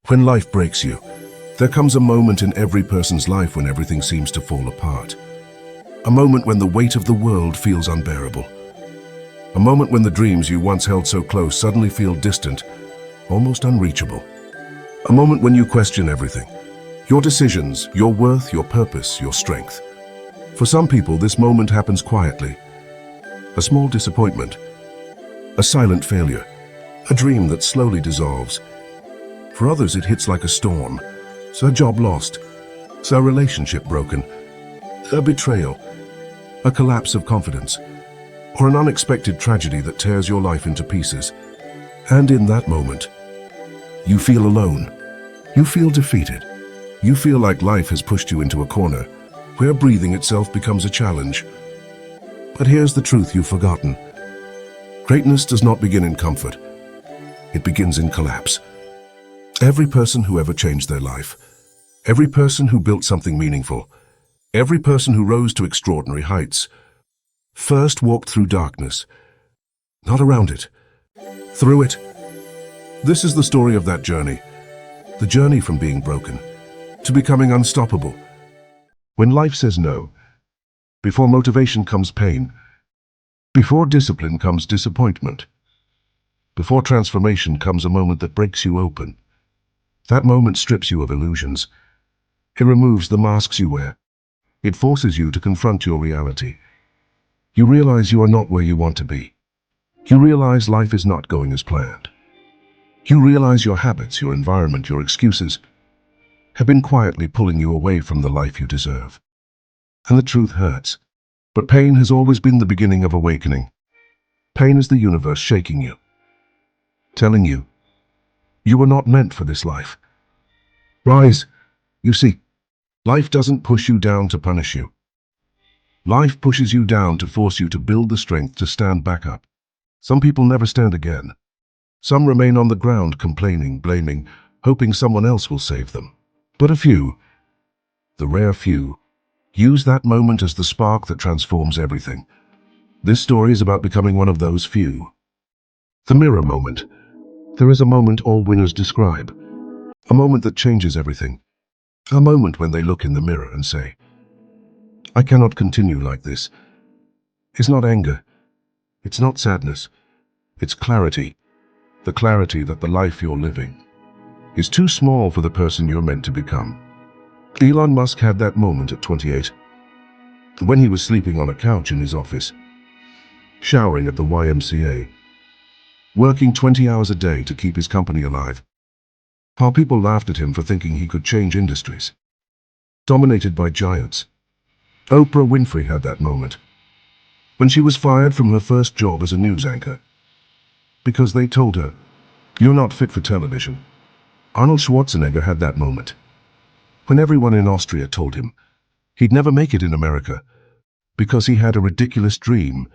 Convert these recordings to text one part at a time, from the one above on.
When life breaks you, there comes a moment in every person's life when everything seems to fall apart. A moment when the weight of the world feels unbearable. A moment when the dreams you once held so close suddenly feel distant, almost unreachable. A moment when you question everything. Your decisions, your worth, your purpose, your strength. For some people, this moment happens quietly. A small disappointment. A silent failure. A dream that slowly dissolves. For others, it hits like a storm. So a job lost. So a relationship broken. A betrayal. A collapse of confidence. Or an unexpected tragedy that tears your life into pieces. And in that moment, you feel alone. You feel defeated. You feel like life has pushed you into a corner where breathing itself becomes a challenge. But here's the truth you've forgotten. Greatness does not begin in comfort. It begins in collapse. Every person who ever changed their life, every person who built something meaningful, every person who rose to extraordinary heights, first walked through darkness. Not around it, through it. This is the story of that journey. The journey from being broken to becoming unstoppable. When life says no, before motivation comes pain, before discipline comes disappointment, before transformation comes a moment that breaks you open. That moment strips you of illusions. It removes the masks you wear. It forces you to confront your reality. You realize you are not where you want to be. You realize life is not going as planned. You realize your habits, your environment, your excuses have been quietly pulling you away from the life you deserve. And the truth hurts. But pain has always been the beginning of awakening. Pain is the universe shaking you, telling you, you were not meant for this life. Rise. You see, life doesn't push you down to punish you. Life pushes you down to force you to build the strength to stand back up. Some people never stand again. Some remain on the ground complaining, blaming, hoping someone else will save them. But a few, the rare few, use that moment as the spark that transforms everything. This story is about becoming one of those few. The mirror moment. There is a moment all winners describe. A moment that changes everything. A moment when they look in the mirror and say, I cannot continue like this. It's not anger. It's not sadness. It's clarity. The clarity that the life you're living is too small for the person you're meant to become. Elon Musk had that moment at 28, when he was sleeping on a couch in his office, showering at the YMCA, working 20 hours a day to keep his company alive. How people laughed at him for thinking he could change industries, dominated by giants. Oprah Winfrey had that moment, when she was fired from her first job as a news anchor, because they told her, you're not fit for television. Arnold Schwarzenegger had that moment, when everyone in Austria told him he'd never make it in America, because he had a ridiculous dream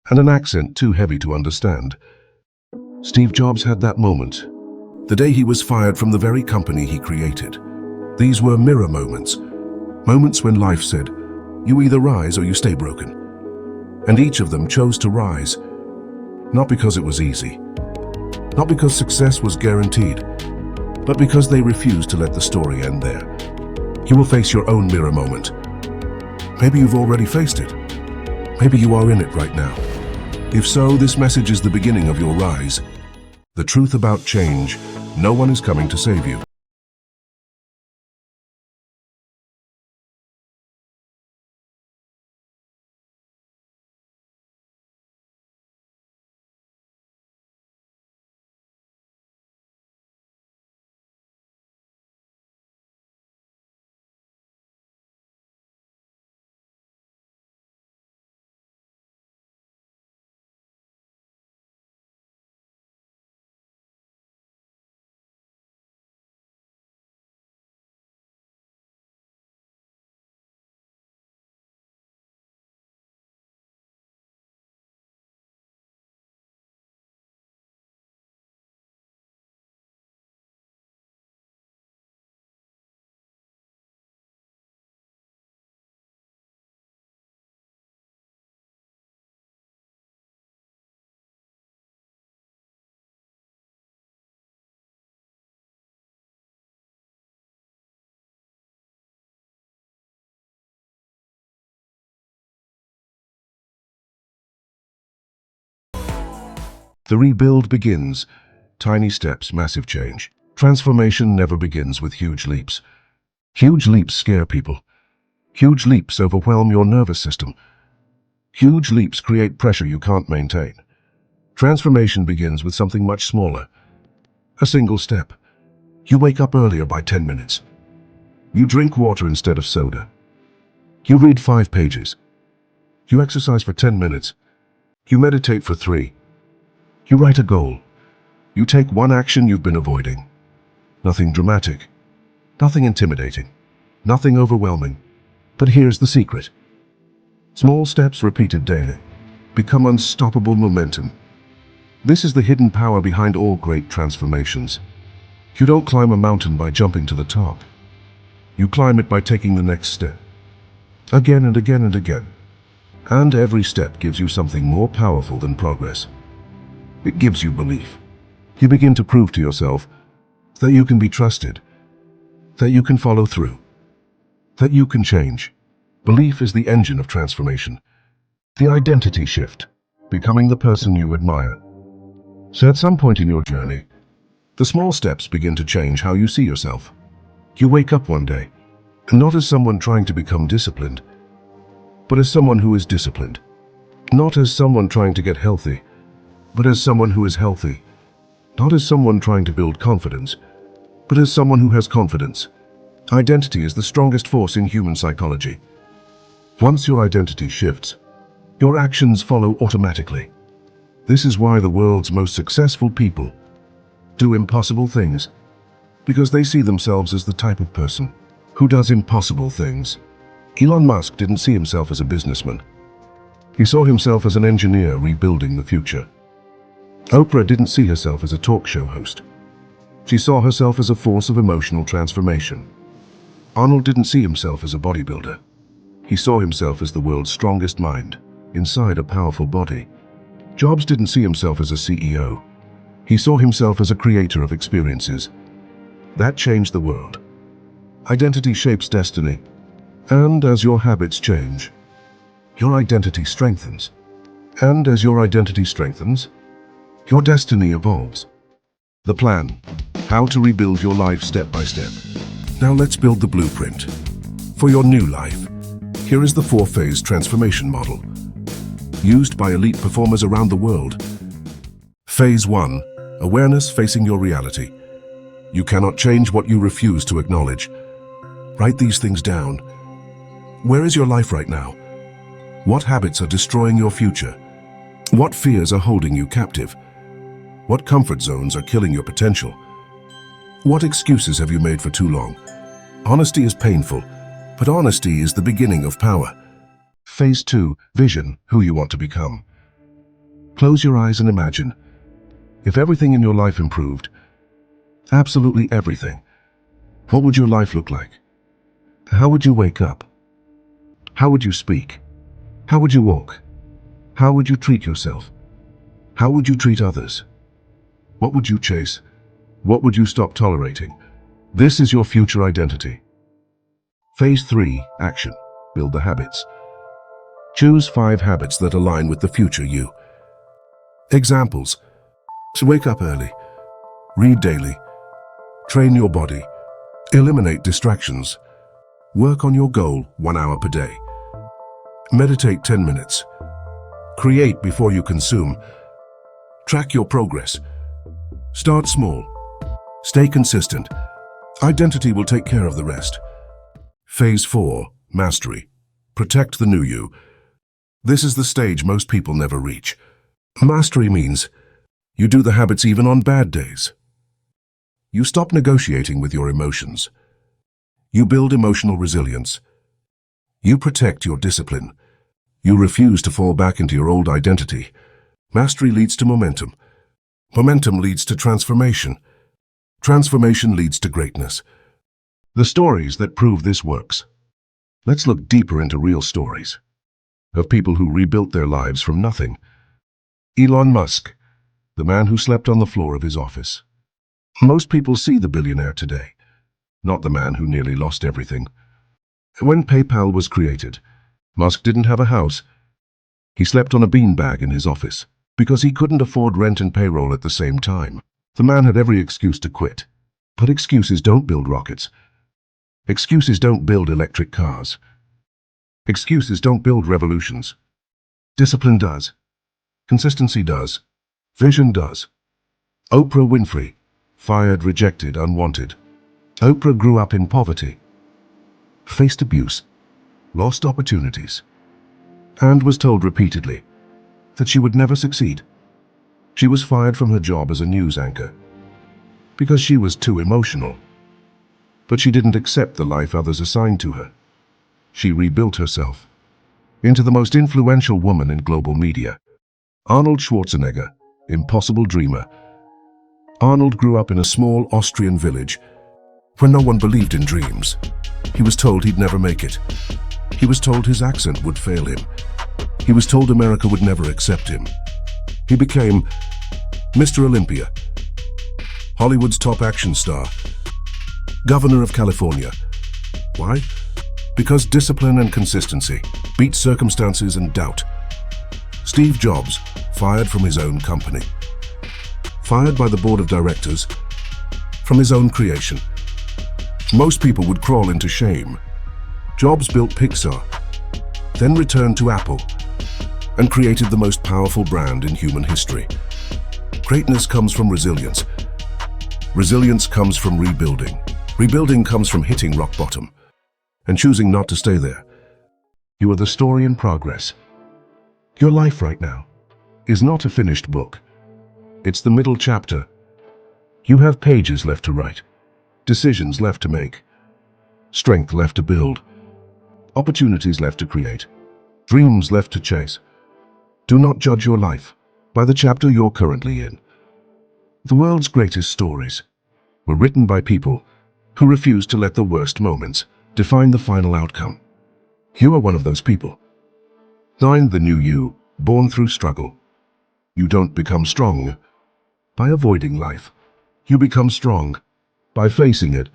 and an accent too heavy to understand. Steve Jobs had that moment, the day he was fired from the very company he created. These were mirror moments, moments when life said, you either rise or you stay broken. And each of them chose to rise, not because it was easy, not because success was guaranteed, but because they refused to let the story end there. You will face your own mirror moment. Maybe you've already faced it. Maybe you are in it right now. If so, this message is the beginning of your rise. The truth about change: no one is coming to save you. The rebuild begins. Tiny steps, massive change. Transformation never begins with huge leaps. Huge leaps scare people. Huge leaps overwhelm your nervous system. Huge leaps create pressure you can't maintain. Transformation begins with something much smaller. A single step. You wake up earlier by 10 minutes. You drink water instead of soda. You read 5 pages. You exercise for 10 minutes. You meditate for 3. You write a goal. You take one action you've been avoiding. Nothing dramatic. Nothing intimidating. Nothing overwhelming. But here's the secret. Small steps repeated daily become unstoppable momentum. This is the hidden power behind all great transformations. You don't climb a mountain by jumping to the top. You climb it by taking the next step. Again and again and again. And every step gives you something more powerful than progress. It gives you belief. You begin to prove to yourself that you can be trusted, that you can follow through, that you can change. Belief is the engine of transformation. The identity shift, becoming the person you admire. So at some point in your journey, the small steps begin to change how you see yourself. You wake up one day, not as someone trying to become disciplined, but as someone who is disciplined. Not as someone trying to get healthy, but as someone who is healthy. Not as someone trying to build confidence, but as someone who has confidence. Identity is the strongest force in human psychology. Once your identity shifts, your actions follow automatically. This is why the world's most successful people do impossible things, because they see themselves as the type of person who does impossible things. Elon Musk didn't see himself as a businessman. He saw himself as an engineer rebuilding the future. Oprah didn't see herself as a talk show host. She saw herself as a force of emotional transformation. Arnold didn't see himself as a bodybuilder. He saw himself as the world's strongest mind, inside a powerful body. Jobs didn't see himself as a CEO. He saw himself as a creator of experiences. That changed the world. Identity shapes destiny. And as your habits change, your identity strengthens. And as your identity strengthens, your destiny evolves. The plan. How to rebuild your life step by step. Now let's build the blueprint for your new life. Here is the 4-phase transformation model, used by elite performers around the world. Phase 1. Awareness facing your reality. You cannot change what you refuse to acknowledge. Write these things down. Where is your life right now? What habits are destroying your future? What fears are holding you captive? What comfort zones are killing your potential? What excuses have you made for too long? Honesty is painful, but honesty is the beginning of power. Phase 2. Vision, who you want to become. Close your eyes and imagine. If everything in your life improved, absolutely everything, what would your life look like? How would you wake up? How would you speak? How would you walk? How would you treat yourself? How would you treat others? What would you chase? What would you stop tolerating? This is your future identity. Phase 3. Action. Build the habits. Choose 5 habits that align with the future you. Examples. Wake up early. Read daily. Train your body. Eliminate distractions. Work on your goal 1 hour per day. Meditate 10 minutes. Create before you consume. Track your progress. Start small. Stay consistent. Identity will take care of the rest. Phase 4. Mastery. Protect the new you. This is the stage most people never reach. Mastery means you do the habits even on bad days. You stop negotiating with your emotions. You build emotional resilience. You protect your discipline. You refuse to fall back into your old identity. Mastery leads to momentum. Momentum leads to transformation. Transformation leads to greatness. The stories that prove this works. Let's look deeper into real stories of people who rebuilt their lives from nothing. Elon Musk, the man who slept on the floor of his office. Most people see the billionaire today, not the man who nearly lost everything. When PayPal was created, Musk didn't have a house. He slept on a beanbag in his office. because he couldn't afford rent and payroll at the same time. The man had every excuse to quit. But excuses don't build rockets. Excuses don't build electric cars. Excuses don't build revolutions. Discipline does. Consistency does. Vision does. Oprah Winfrey. Fired, rejected, unwanted. Oprah grew up in poverty, faced abuse, lost opportunities, and was told repeatedly that she would never succeed. She was fired from her job as a news anchor because she was too emotional. But she didn't accept the life others assigned to her. She rebuilt herself into the most influential woman in global media. Arnold Schwarzenegger, impossible dreamer. Arnold grew up in a small Austrian village where no one believed in dreams. He was told he'd never make it. He was told his accent would fail him. He was told America would never accept him. He became Mr. Olympia, Hollywood's top action star, Governor of California. Why? Because discipline and consistency beat circumstances and doubt. Steve Jobs, fired from his own company. Fired by the board of directors from his own creation. Most people would crawl into shame. Jobs built Pixar, then returned to Apple, and created the most powerful brand in human history. Greatness comes from resilience. Resilience comes from rebuilding. Rebuilding comes from hitting rock bottom and choosing not to stay there. You are the story in progress. Your life right now is not a finished book. It's the middle chapter. You have pages left to write, decisions left to make, strength left to build, opportunities left to create, dreams left to chase. Do not judge your life by the chapter you're currently in. The world's greatest stories were written by people who refused to let the worst moments define the final outcome. You are one of those people. Find the new you, born through struggle. You don't become strong by avoiding life. You become strong by facing it.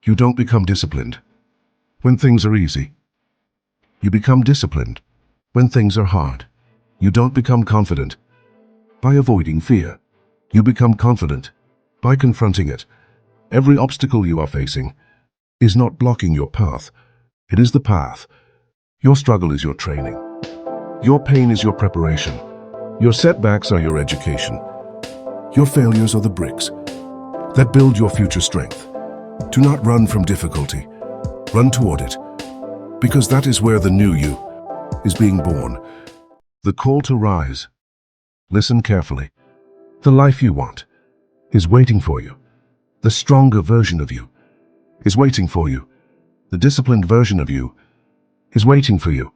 You don't become disciplined when things are easy. You become disciplined when things are hard. You don't become confident by avoiding fear. You become confident by confronting it. Every obstacle you are facing is not blocking your path. It is the path. Your struggle is your training. Your pain is your preparation. Your setbacks are your education. Your failures are the bricks that build your future strength. Do not run from difficulty. Run toward it, because that is where the new you is being born. The call to rise. Listen carefully. The life you want is waiting for you. The stronger version of you is waiting for you. The disciplined version of you is waiting for you.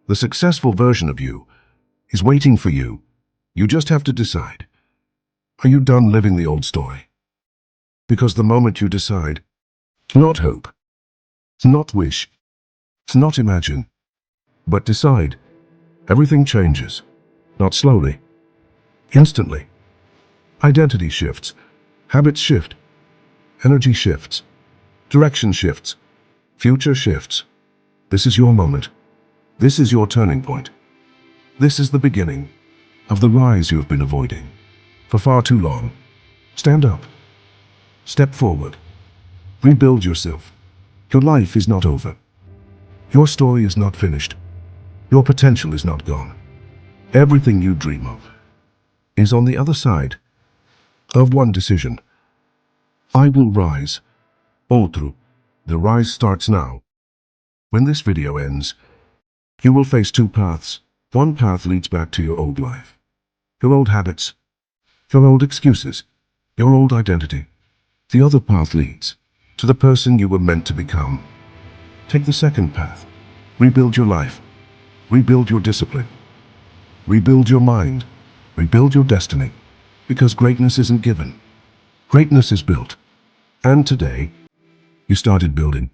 The successful version of you is waiting for you. You just have to decide. Are you done living the old story? Because the moment you decide, not hope, not wish, not imagine, but decide, everything changes. Not slowly, instantly. Identity shifts, habits shift, energy shifts, direction shifts, future shifts. This is your moment. This is your turning point. This is the beginning of the rise you have been avoiding for far too long. Stand up. Step forward. Rebuild yourself. Your life is not over. Your story is not finished. Your potential is not gone. Everything you dream of is on the other side of one decision. I will rise. All through. The rise starts now. When this video ends, you will face two paths. One path leads back to your old life, your old habits, your old excuses, your old identity. The other path leads to the person you were meant to become. Take the second path. Rebuild your life. Rebuild your discipline. Rebuild your mind. Rebuild your destiny. Because greatness isn't given. Greatness is built. And today, you started building.